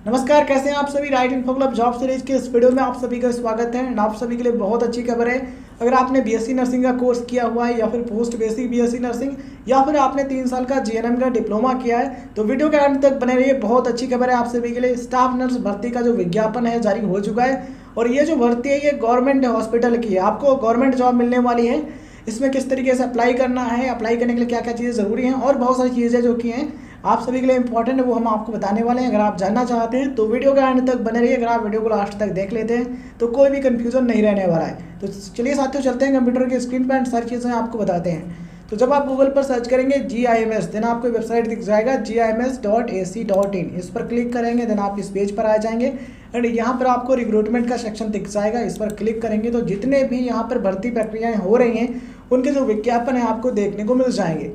नमस्कार, कैसे हैं आप सभी। Right info club job series के इस वीडियो में आप सभी का स्वागत है। आप सभी के लिए बहुत अच्छी खबर है। अगर आपने बीएससी नर्सिंग का कोर्स किया हुआ है या फिर पोस्ट बेसिक बीएससी नर्सिंग या फिर आपने 3 साल का जीएनएम का डिप्लोमा किया है तो वीडियो के अंत तक बने रहिए। बहुत अच्छी खबर है आप सभी के लिए। स्टाफ नर्स भर्ती का जो विज्ञापन है जारी हो चुका है और ये जो भर्ती है ये गवर्नमेंट हॉस्पिटल की है। आपको गवर्नमेंट जॉब मिलने वाली है। इसमें किस तरीके से अप्लाई करना है, अप्लाई करने के लिए क्या क्या चीज़ें ज़रूरी हैं और बहुत सारी चीज़ें जो कि हैं आप सभी के लिए इंपॉर्टेंट है वो हम आपको बताने वाले हैं। अगर आप जानना चाहते हैं तो वीडियो के अंत तक बने रहिए। अगर आप वीडियो को लास्ट तक देख लेते हैं तो कोई भी कंफ्यूजन नहीं रहने वाला है। तो चलिए साथियों चलते हैं कंप्यूटर की स्क्रीन पर सारी चीज़ें आपको बताते हैं। तो जब आप गूगल पर सर्च करेंगे GIMS देन आपको वेबसाइट दिख जाएगा gims.ac.in। इस पर क्लिक करेंगे देन आप इस पेज पर आ जाएंगे एंड यहाँ पर आपको रिक्रूटमेंट का सेक्शन दिख जाएगा। इस पर क्लिक करेंगे तो जितने भी यहाँ पर भर्ती प्रक्रियाएँ हो रही हैं उनके जो विज्ञापन है आपको देखने को मिल जाएंगे।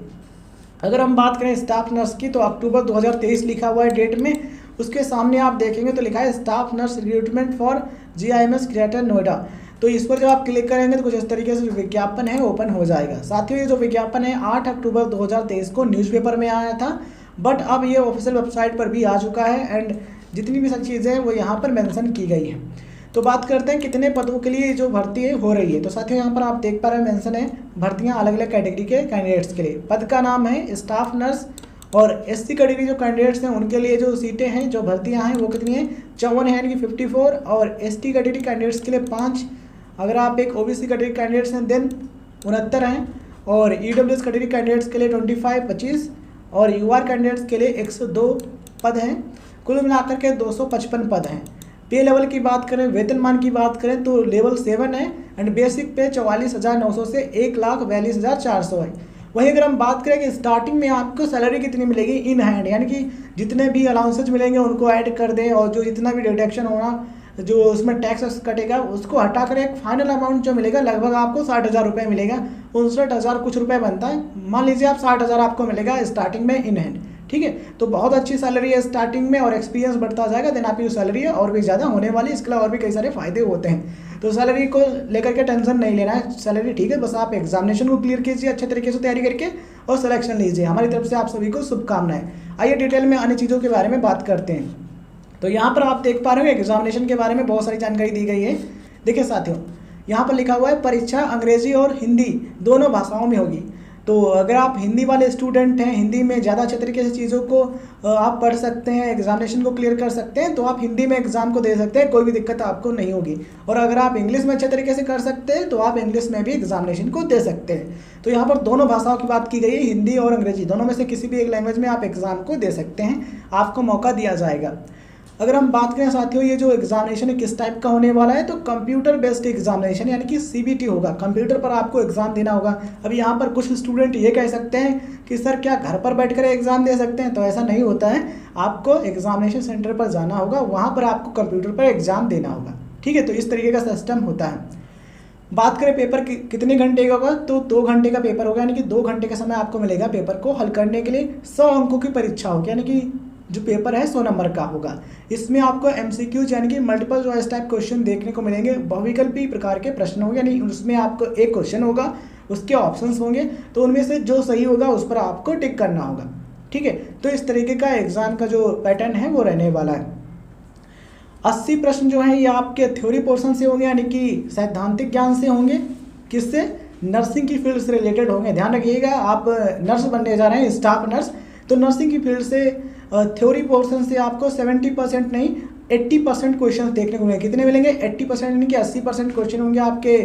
अगर हम बात करें स्टाफ नर्स की तो अक्टूबर 2023 लिखा हुआ है डेट में। उसके सामने आप देखेंगे तो लिखा है staff nurse recruitment for GIMS greater Noida. तो इस पर जब आप क्लिक करेंगे तो कुछ इस तरीके से जो विज्ञापन है ओपन हो जाएगा। साथियों ये जो विज्ञापन है 8 अक्टूबर 2023 को न्यूज़पेपर में आया था बट अब ये ऑफिशियल वेबसाइट पर भी आ चुका है एंड जितनी भी सारी चीज़ें हैं वो यहाँ पर मेंशन की गई हैं। तो बात करते हैं कितने पदों के लिए जो भर्ती है हो रही है। तो साथियों यहाँ पर आप देख पा रहे हैं मेंशन है भर्तियाँ अलग अलग कैटेगरी के कैंडिडेट्स के लिए। पद का नाम है स्टाफ नर्स और SC कैटेगरी जो कैंडिडेट्स हैं उनके लिए जो सीटें हैं जो भर्तियाँ हैं वो कितनी हैं 54 है यानी कि 54 और ST कैटेगरी कैंडिडेट्स के लिए 5। अगर आप एक OBC कैटेगरी कैंडिडेट्स हैं देन 69 हैं और EWS कैटेगरी कैंडिडेट्स के लिए 25 और UR कैंडिडेट्स के लिए 102 पद हैं। कुल मिलाकर के 255 पद हैं। पे लेवल की बात करें, वेतनमान की बात करें तो लेवल 7 है एंड बेसिक पे 44,900 से 1,42,400 है। वहीं अगर हम बात करें कि स्टार्टिंग में आपको सैलरी कितनी मिलेगी इन हैंड यानी कि जितने भी अलाउंसेज मिलेंगे उनको ऐड कर दें और जो जितना भी डिडक्शन होना जो उसमें टैक्स कटेगा उसको हटाकर एक फाइनल अमाउंट जो मिलेगा लगभग आपको 60,000 रुपये मिलेगा। 59,000 कुछ रुपये बनता है। मान लीजिए आप 60,000 आपको मिलेगा स्टार्टिंग में इन हैंड। ठीक है, तो बहुत अच्छी सैलरी है स्टार्टिंग में और एक्सपीरियंस बढ़ता जाएगा देन आपकी जो सैलरी है और भी ज़्यादा होने वाली है। इसके अलावा और भी कई सारे फायदे होते हैं। तो सैलरी को लेकर के टेंशन नहीं लेना है। सैलरी ठीक है, बस आप एग्जामिनेशन को क्लियर कीजिए अच्छे तरीके से तैयारी करके और सिलेक्शन लीजिए। हमारी तरफ से आप सभी को शुभकामनाएं। आइए डिटेल में अन्य चीज़ों के बारे में बात करते हैं। तो यहाँ पर आप देख पा रहे हो एग्जामिनेशन के बारे में बहुत सारी जानकारी दी गई है। देखिए साथियों यहाँ पर लिखा हुआ है परीक्षा अंग्रेजी और हिंदी दोनों भाषाओं में होगी। तो अगर आप हिंदी वाले स्टूडेंट हैं, हिंदी में ज़्यादा अच्छे तरीके से चीज़ों को आप पढ़ सकते हैं, एग्जामिनेशन को क्लियर कर सकते हैं तो आप हिंदी में एग्ज़ाम को दे सकते हैं, कोई भी दिक्कत आपको नहीं होगी। और अगर आप इंग्लिश में अच्छे तरीके से कर सकते हैं तो आप इंग्लिश में भी एग्जामिनेशन को दे सकते हैं। तो यहाँ पर दोनों भाषाओं की बात की गई है, हिंदी और अंग्रेजी दोनों में से किसी भी एक लैंग्वेज में आप एग्ज़ाम को दे सकते हैं, आपको मौका दिया जाएगा। अगर हम बात करें साथियों ये जो एग्जामिनेशन है किस टाइप का होने वाला है तो कंप्यूटर बेस्ड एग्जामिनेशन यानी कि CBT होगा। कंप्यूटर पर आपको एग्जाम देना होगा। अब यहाँ पर कुछ स्टूडेंट ये कह सकते हैं कि सर क्या घर पर बैठकर एग्जाम दे सकते हैं, तो ऐसा नहीं होता है। आपको एग्जामिनेशन सेंटर पर जाना होगा, वहाँ पर आपको कंप्यूटर पर एग्जाम देना होगा। ठीक है, तो इस तरीके का सिस्टम होता है। बात करें पेपर कितने घंटे का होगा तो 2 घंटे का पेपर होगा यानी कि 2 घंटे का समय आपको मिलेगा पेपर को हल करने के लिए। 100 अंकों की परीक्षा होगी यानी कि जो पेपर है 100 नंबर का होगा। इसमें आपको MCQ यानी कि मल्टीपल चॉइस टाइप क्वेश्चन देखने को मिलेंगे। बहुविकल्पी प्रकार के प्रश्न होंगे यानी उसमें आपको एक क्वेश्चन होगा, उसके ऑप्शंस होंगे तो उनमें से जो सही होगा उस पर आपको टिक करना होगा। ठीक है, तो इस तरीके का एग्जाम का जो पैटर्न है वो रहने वाला है। 80 प्रश्न जो हैं ये आपके थ्योरी पोर्शन से होंगे यानी कि सैद्धांतिक ज्ञान से होंगे। किससे? नर्सिंग की फील्ड से रिलेटेड होंगे। ध्यान रखिएगा आप नर्स बनने जा रहे हैं, स्टाफ नर्स, तो नर्सिंग की फील्ड से थ्योरी पोर्शन से आपको 70% नहीं 80% क्वेश्चन देखने को मिलेंगे। कितने मिलेंगे? 80% यानी कि 80% क्वेश्चन होंगे आपके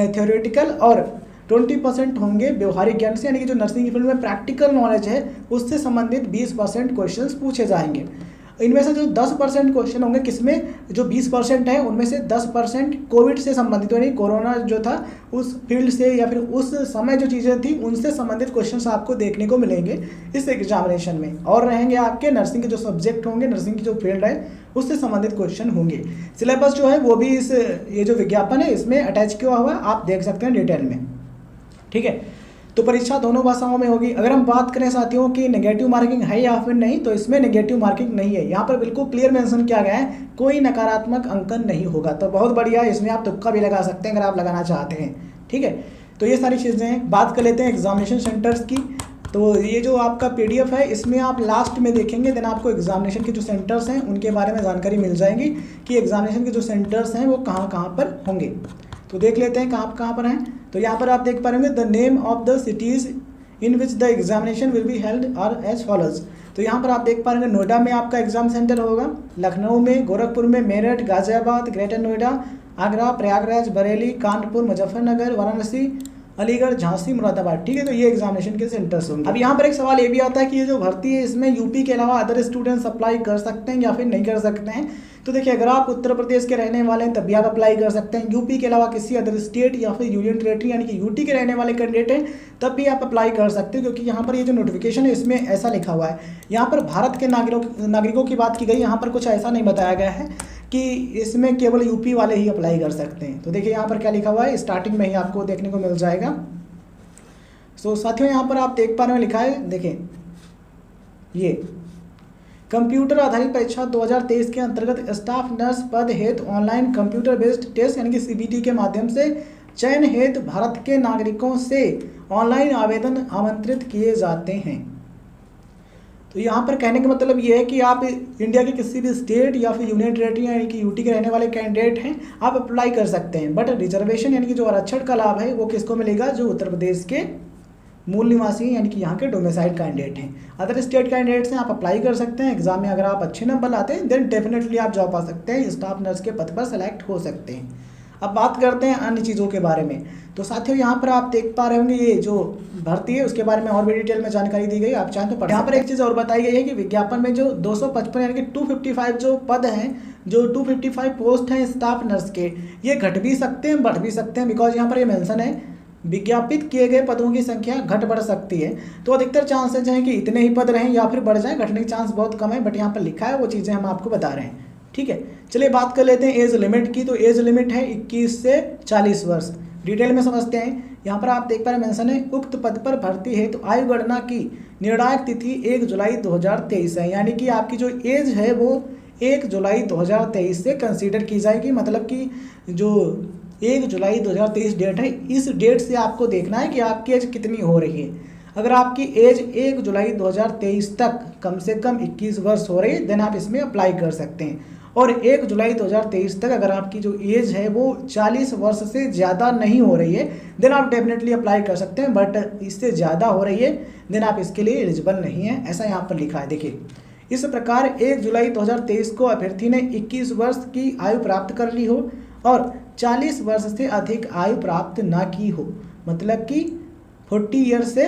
थ्योरेटिकल और 20% होंगे व्यवहारिक ज्ञान से यानी कि जो नर्सिंग की फील्ड में प्रैक्टिकल नॉलेज है उससे संबंधित 20% क्वेश्चन पूछे जाएंगे। इनमें से जो 10% क्वेश्चन होंगे किसमें, जो 20% है उनमें से 10% कोविड से संबंधित यानी कोरोना जो था उस फील्ड से या फिर उस समय जो चीज़ें थी उनसे संबंधित क्वेश्चंस आपको देखने को मिलेंगे इस एग्जामिनेशन में। और रहेंगे आपके नर्सिंग के जो सब्जेक्ट होंगे, नर्सिंग की जो फील्ड है उससे संबंधित क्वेश्चन होंगे। सिलेबस जो है वो भी इस ये जो विज्ञापन है इसमें अटैच किया हुआ है, आप देख सकते हैं डिटेल में। ठीक है, तो परीक्षा दोनों भाषाओं में होगी। अगर हम बात करें साथियों की नेगेटिव मार्किंग है या फिर नहीं तो इसमें नेगेटिव मार्किंग नहीं है। यहाँ पर बिल्कुल क्लियर मेंशन किया गया है कोई नकारात्मक अंकन नहीं होगा। तो बहुत बढ़िया है, इसमें आप तुक्का भी लगा सकते हैं अगर आप लगाना चाहते हैं। ठीक है, तो ये सारी चीज़ें हैं। बात कर लेते हैं एग्जामिनेशन सेंटर्स की। तो ये जो आपका PDF है इसमें आप लास्ट में देखेंगे, देन आपको एग्जामिनेशन के जो सेंटर्स हैं उनके बारे में जानकारी मिल जाएगी कि एग्जामिनेशन के जो सेंटर्स हैं वो कहाँ कहाँ पर होंगे। तो देख लेते हैं कहाँ कहाँ पर हैं। तो यहाँ पर आप देख पा रहे the name of the cities in which the examination will be held are as follows. तो यहाँ पर आप देख पा रहे हैं नोएडा में आपका एग्जाम सेंटर होगा, लखनऊ में, गोरखपुर में, मेरठ, गाजियाबाद, ग्रेटर नोएडा, आगरा, प्रयागराज, बरेली, कानपुर, मुजफ्फरनगर, वाराणसी, अलीगढ़, झांसी, मुरादाबाद। ठीक है, तो ये एग्जामिनेशन के सेंटर्स होंगे। अब यहाँ पर एक सवाल ये भी आता है कि ये जो भर्ती है इसमें यूपी के अलावा अदर स्टूडेंट्स अप्लाई कर सकते हैं या फिर नहीं कर सकते हैं। तो देखिए, अगर आप उत्तर प्रदेश के रहने वाले हैं तब भी आप अप्लाई कर सकते हैं। यूपी के अलावा किसी अदर स्टेट या फिर यूनियन टेरेटरी यानी कि यूटी के रहने वाले कैंडिडेट हैं तब भी आप अप्लाई कर सकते हैं, क्योंकि यहाँ पर ये जो नोटिफिकेशन है इसमें ऐसा लिखा हुआ है। यहाँ पर भारत के नागरिकों की बात की गई, यहाँ पर कुछ ऐसा नहीं बताया गया है कि इसमें केवल यूपी वाले ही अप्लाई कर सकते हैं। तो देखिए यहाँ पर क्या लिखा हुआ है, स्टार्टिंग में ही आपको देखने को मिल जाएगा। सो साथियों यहाँ पर आप देख पा रहे हैं लिखा है, देखें ये कंप्यूटर आधारित परीक्षा 2023 के अंतर्गत स्टाफ नर्स पद हेतु ऑनलाइन कंप्यूटर बेस्ड टेस्ट यानी कि CBT के माध्यम से चयन हेतु भारत के नागरिकों से ऑनलाइन आवेदन आमंत्रित किए जाते हैं। तो यहाँ पर कहने का मतलब ये है कि आप इंडिया के किसी भी स्टेट या फिर यूनियन टेरेटरी यानी कि यूटी के रहने वाले कैंडिडेट हैं, आप अप्लाई कर सकते हैं। बट रिजर्वेशन यानी कि जो आरक्षण का लाभ है वो किसको मिलेगा, जो उत्तर प्रदेश के मूल निवासी यानी कि यहाँ के डोमिसाइल कैंडिडेट हैं। अदर स्टेट कैंडिडेट्स हैं, आप अप्लाई कर सकते हैं। एग्जाम में अगर आप अच्छे नंबर लाते हैं देन डेफिनेटली आप जॉब पा सकते हैं, स्टाफ नर्स के पद पर सेलेक्ट हो सकते हैं। अब बात करते हैं अन्य चीज़ों के बारे में। तो साथियों यहाँ पर आप देख पा रहे होंगे ये जो भर्ती है उसके बारे में और भी डिटेल में जानकारी दी गई, आप चाहें तो पढ़। यहाँ पर एक चीज़ और बताई गई है कि विज्ञापन में जो 255 यानी कि 255 जो पद हैं, जो 255 पोस्ट हैं स्टाफ नर्स के, ये घट भी सकते हैं बढ़ भी सकते हैं। बिकॉज यहाँ पर ये मेंशन है विज्ञापित किए गए पदों की संख्या घट बढ़ सकती है। तो अधिकतर चांसेज हैं कि इतने ही पद रहें या फिर बढ़ जाएं, घटने के चांस बहुत कम है। बट यहाँ पर लिखा है वो चीज़ें हम आपको बता रहे हैं। ठीक है, चलिए बात कर लेते हैं एज लिमिट की। तो एज लिमिट है 21 से 40 वर्ष। डिटेल में समझते हैं। यहाँ पर आप देख पा रहे मेंशन है उक्त पद पर भर्ती हेतु तो आयु गणना की निर्णायक तिथि 1 जुलाई 2023 है। यानी कि आपकी जो एज है वो 1 जुलाई 2023 से कंसीडर की जाएगी। मतलब कि जो 1 जुलाई 2023 डेट है, इस डेट से आपको देखना है कि आपकी एज कितनी हो रही है। अगर आपकी एज 1 जुलाई 2023 तक कम से कम 21 वर्ष हो रही है देन आप इसमें अप्लाई कर सकते हैं। और 1 जुलाई 2023 तक अगर आपकी जो एज है वो 40 वर्ष से ज़्यादा नहीं हो रही है देन आप डेफिनेटली अप्लाई कर सकते हैं। बट इससे ज़्यादा हो रही है देन आप इसके लिए एलिजिबल नहीं है, ऐसा यहाँ पर लिखा है। देखिए, इस प्रकार 1 जुलाई 2023 को अभ्यर्थी ने 21 वर्ष की आयु प्राप्त कर ली हो और 40 वर्ष से अधिक आयु प्राप्त ना की हो, मतलब कि 40 ईयर से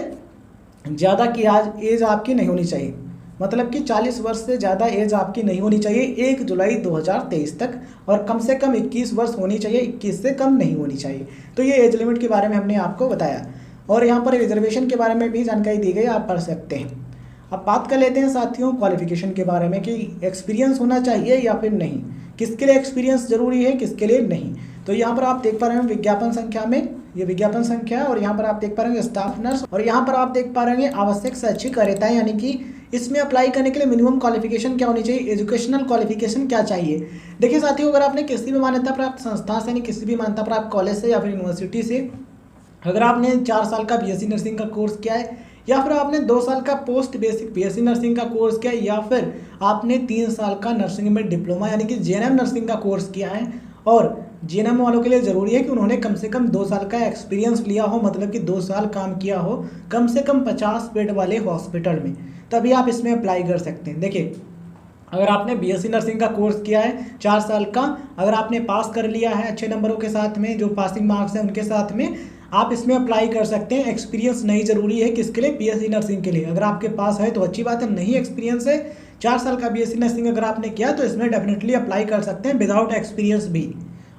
ज़्यादा की आज एज आपकी नहीं होनी चाहिए। मतलब कि 40 वर्ष से ज़्यादा एज आपकी नहीं होनी चाहिए 1 जुलाई 2023 तक, और कम से कम 21 वर्ष होनी चाहिए, 21 से कम नहीं होनी चाहिए। तो ये एज लिमिट के बारे में हमने आपको बताया। और यहाँ पर रिजर्वेशन के बारे में भी जानकारी दी गई, आप पढ़ सकते हैं। अब बात कर लेते हैं साथियों क्वालिफिकेशन के बारे में कि एक्सपीरियंस होना चाहिए या फिर नहीं, किसके लिए एक्सपीरियंस जरूरी है किसके लिए नहीं। तो यहाँ पर आप देख पा रहे हैं विज्ञापन संख्या में, ये विज्ञापन संख्या है, और यहाँ पर आप देख पा रहे हैं स्टाफ नर्स, और यहाँ पर आप देख पा रहे हैं आवश्यक शैक्षिक अर्हता यानी कि इसमें अप्लाई करने के लिए मिनिमम क्वालिफिकेशन क्या होनी चाहिए, एजुकेशनल क्वालिफिकेशन क्या चाहिए। देखिए साथियों, अगर आपने किसी भी मान्यता प्राप्त संस्था से यानी किसी भी मान्यता प्राप्त कॉलेज से या फिर यूनिवर्सिटी से अगर आपने 4 साल का BSc नर्सिंग का कोर्स किया है, या फिर आपने 2 साल का पोस्ट बेसिक BSc नर्सिंग का कोर्स किया है, या फिर आपने 3 साल का नर्सिंग में डिप्लोमा यानी कि JNM नर्सिंग का कोर्स किया है, और JNM वालों के लिए ज़रूरी है कि उन्होंने कम से कम 2 साल का एक्सपीरियंस लिया हो, मतलब कि 2 साल काम किया हो कम से कम 50 बेड वाले हॉस्पिटल में, तभी आप इसमें अप्लाई कर सकते हैं। देखिए, अगर आपने BSc नर्सिंग का कोर्स किया है 4 साल का, अगर आपने पास कर लिया है अच्छे नंबरों के साथ में, जो पासिंग मार्क्स हैं उनके साथ में, आप इसमें अप्लाई कर सकते हैं। एक्सपीरियंस नहीं ज़रूरी है, किसके लिए, BSc नर्सिंग के लिए। अगर आपके पास है तो अच्छी बात है, नहीं एक्सपीरियंस है, 4 साल का BSc नर्सिंग अगर आपने किया तो इसमें डेफिनेटली अप्लाई कर सकते हैं विदाउट एक्सपीरियंस भी।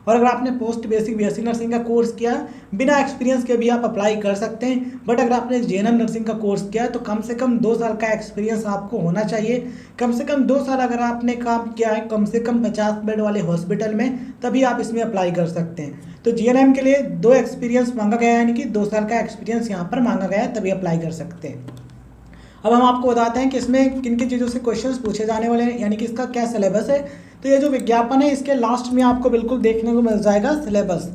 और अगर आपने पोस्ट बेसिक BSc नर्सिंग का कोर्स किया बिना एक्सपीरियंस के भी आप अप्लाई कर सकते हैं। बट अगर आपने JNM नर्सिंग का कोर्स किया है तो कम से कम 2 साल का एक्सपीरियंस आपको होना चाहिए। कम से कम 2 साल अगर आपने काम किया है कम से कम 50 बेड वाले हॉस्पिटल में, तभी आप इसमें अप्लाई कर सकते हैं। तो JNM के लिए 2 एक्सपीरियंस मांगा गया है, यानी कि 2 साल का एक्सपीरियंस यहाँ पर मांगा गया है, तभी अप्लाई कर सकते हैं। अब हम आपको बताते हैं कि इसमें किन किन चीज़ों से क्वेश्चंस पूछे जाने वाले हैं, यानी कि इसका क्या सिलेबस है। तो ये जो विज्ञापन है इसके लास्ट में आपको बिल्कुल देखने को मिल जाएगा सिलेबस,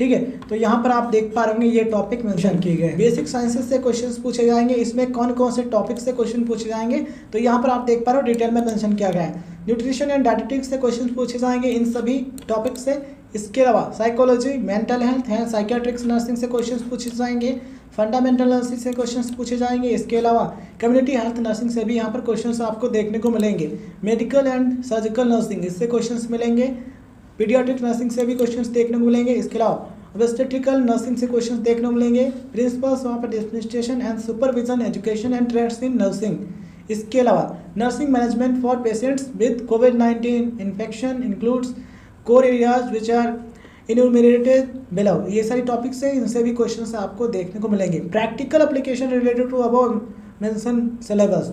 ठीक है। तो यहाँ पर आप देख पा रहे होंगे ये टॉपिक मेंशन किए गए हैं। बेसिक साइंसेज से क्वेश्चंस पूछे जाएंगे। इसमें कौन कौन से टॉपिक से क्वेश्चन पूछे जाएंगे तो यहाँ पर आप देख पा रहे हो डिटेल में मेंशन किया गया है। न्यूट्रिशन एंड डायटेटिक्स से क्वेश्चन पूछे जाएंगे इन सभी टॉपिक से। इसके अलावा साइकोलॉजी, मेंटल हेल्थ है, साइकियाट्रिक्स नर्सिंग से क्वेश्चन पूछे जाएंगे। फंडामेंटल नर्सिंग से क्वेश्चंस पूछे जाएंगे। इसके अलावा कम्युनिटी हेल्थ नर्सिंग से भी यहाँ पर क्वेश्चंस आपको देखने को मिलेंगे। मेडिकल एंड सर्जिकल नर्सिंग इससे क्वेश्चंस मिलेंगे। पीडियाट्रिक नर्सिंग से भी क्वेश्चंस देखने को मिलेंगे। इसके अलावा ऑब्स्टेट्रिकल नर्सिंग से क्वेश्चंस देखने को मिलेंगे। Principles of administration and supervision education and trades in nursing. इसके अलावा nursing management for patients with कोविड-19 infection includes core areas which are enumerated below. ये सारी टॉपिक्स हैं, इनसे भी क्वेश्चंस आपको देखने को मिलेंगे। Practical application related to above mention syllabus.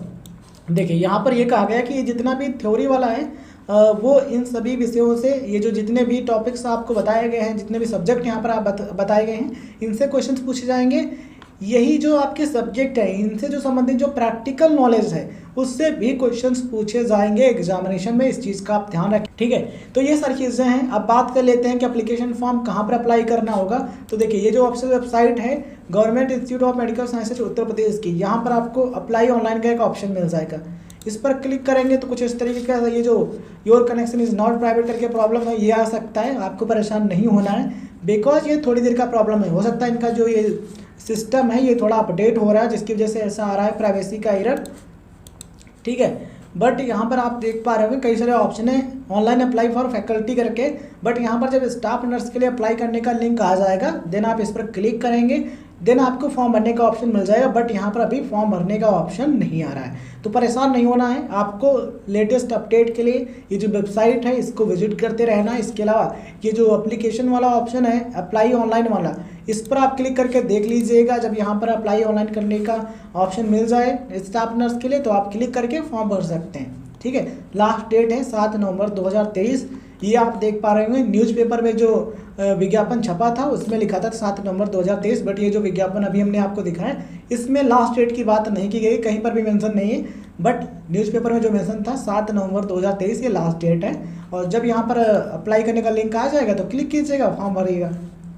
देखिए यहाँ पर ये कहा गया कि ये जितना भी थ्योरी वाला है वो इन सभी विषयों से, ये जो जितने भी टॉपिक्स आपको बताए गए हैं, जितने भी सब्जेक्ट यहाँ पर आप बताए गए हैं, इनसे क्वेश्चंस पूछे जाएंगे। यही जो आपके सब्जेक्ट है इनसे जो संबंधित जो प्रैक्टिकल नॉलेज है उससे भी क्वेश्चंस पूछे जाएंगे एग्जामिनेशन में। इस चीज़ का आप ध्यान रखें, ठीक है। तो ये सारी चीज़ें हैं। अब बात कर लेते हैं कि एप्लीकेशन फॉर्म कहाँ पर अप्लाई करना होगा। तो देखिए ये जो ऑफिशियल वेबसाइट है government institute of medical sciences Uttar Pradesh की, यहाँ पर आपको अप्लाई ऑनलाइन का एक ऑप्शन मिल जाएगा। इस पर क्लिक करेंगे तो कुछ इस तरीके का ये जो your connection is not private करके प्रॉब्लम है ये आ सकता है। आपको परेशान नहीं होना है बिकॉज ये थोड़ी देर का प्रॉब्लम है। हो सकता है इनका जो ये सिस्टम है ये थोड़ा अपडेट हो रहा है जिसकी वजह से ऐसा आ रहा है, प्राइवेसी का एरर, ठीक है। बट यहाँ पर आप देख पा रहे हो कई सारे ऑप्शन है ऑनलाइन अप्लाई फॉर फैकल्टी करके। बट यहाँ पर जब स्टाफ नर्स के लिए अप्लाई करने का लिंक आ जाएगा देन आप इस पर क्लिक करेंगे, देन आपको फॉर्म भरने का ऑप्शन मिल जाएगा। बट यहाँ पर अभी फॉर्म भरने का ऑप्शन नहीं आ रहा है, तो परेशान नहीं होना है। आपको लेटेस्ट अपडेट के लिए ये जो वेबसाइट है इसको विजिट करते रहना है। इसके अलावा ये जो एप्लीकेशन वाला ऑप्शन है अप्लाई ऑनलाइन वाला, इस पर आप क्लिक करके देख लीजिएगा। जब यहाँ पर अप्लाई ऑनलाइन करने का ऑप्शन मिल जाए स्टाफ नर्स के लिए तो आप क्लिक करके फॉर्म भर सकते हैं, ठीक है। लास्ट डेट है 7 नवंबर 2023। ये आप देख पा रहे होंगे न्यूज़पेपर में जो विज्ञापन छपा था उसमें लिखा था 7 नवंबर 2023। बट ये जो विज्ञापन अभी हमने आपको दिखाया इसमें लास्ट डेट की बात नहीं की गई, कहीं पर भी मेंशन नहीं है। बट न्यूज़पेपर में जो मेंशन था 7 नवंबर 2023 ये लास्ट डेट है। और जब यहाँ पर अप्लाई करने का लिंक आ जाएगा तो क्लिक कीजिएगा, फॉर्म भरिएगा,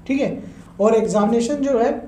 ठीक है। और एग्जामिनेशन जो है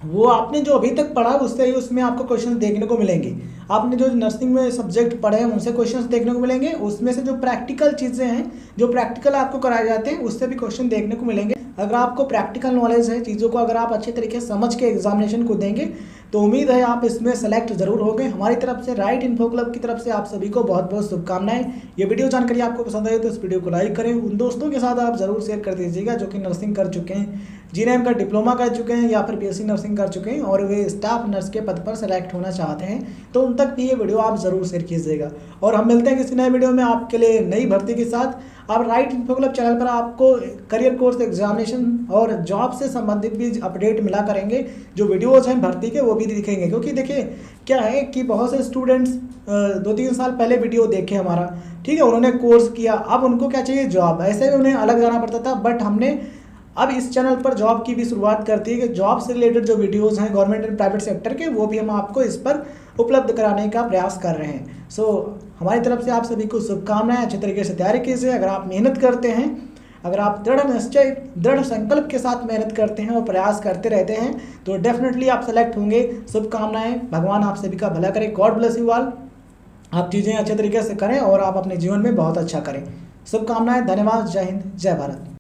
वो आपने जो अभी तक पढ़ा उससे ही उसमें आपको क्वेश्चन देखने को मिलेंगे। आपने जो नर्सिंग में सब्जेक्ट पढ़े हैं उनसे क्वेश्चंस देखने को मिलेंगे। उसमें से जो प्रैक्टिकल चीज़ें हैं जो प्रैक्टिकल आपको कराए जाते हैं उससे भी क्वेश्चन देखने को मिलेंगे। अगर आपको प्रैक्टिकल नॉलेज है चीज़ों को अगर आप अच्छे तरीके से समझ के एग्जामिनेशन को देंगे तो उम्मीद है आप इसमें सेलेक्ट जरूर होंगे। हमारी तरफ से राइट इन्फो क्लब की तरफ से आप सभी को बहुत बहुत शुभकामनाएं। ये वीडियो जानकारी आपको पसंद आई तो इस वीडियो को लाइक करें, उन दोस्तों के साथ आप ज़रूर शेयर कर दीजिएगा जो कि नर्सिंग कर चुके हैं, जिन्हें का डिप्लोमा कर चुके हैं या फिर बीएससी नर्सिंग कर चुके हैं और वे स्टाफ नर्स के पद पर सेलेक्ट होना चाहते हैं तो उन तक भी ये वीडियो आप ज़रूर शेयर कीजिएगा। और हम मिलते हैं किसी नए वीडियो में आपके लिए नई भर्ती के साथ। आप राइट इन्फो क्लब चैनल पर आपको करियर कोर्स एग्जामिनेशन और जॉब से संबंधित भी अपडेट मिला करेंगे। जो वीडियोज़ हैं भर्ती के वो भी दिखेंगे, क्योंकि देखिए क्या है कि बहुत से स्टूडेंट्स 2-3 साल पहले वीडियो देखे हमारा, ठीक है, उन्होंने कोर्स किया, अब उनको क्या चाहिए जॉब, ऐसे में उन्हें अलग जाना पड़ता था। बट हमने अब इस चैनल पर जॉब की भी शुरुआत करती है कि जॉब से रिलेटेड जो वीडियोस हैं गवर्नमेंट एंड प्राइवेट सेक्टर के वो भी हम आपको इस पर उपलब्ध कराने का प्रयास कर रहे हैं। सो हमारी तरफ से आप सभी को शुभकामनाएं। अच्छे तरीके से तैयारी कीजिए। अगर आप मेहनत करते हैं, अगर आप दृढ़ निश्चय दृढ़ संकल्प के साथ मेहनत करते हैं और प्रयास करते रहते हैं तो डेफिनेटली आप सेलेक्ट होंगे। शुभकामनाएं। भगवान आप सभी का भला करे। God bless you all. आप चीज़ें अच्छे तरीके से करें और आप अपने जीवन में बहुत अच्छा करें। शुभकामनाएं। धन्यवाद। जय हिंद, जय भारत।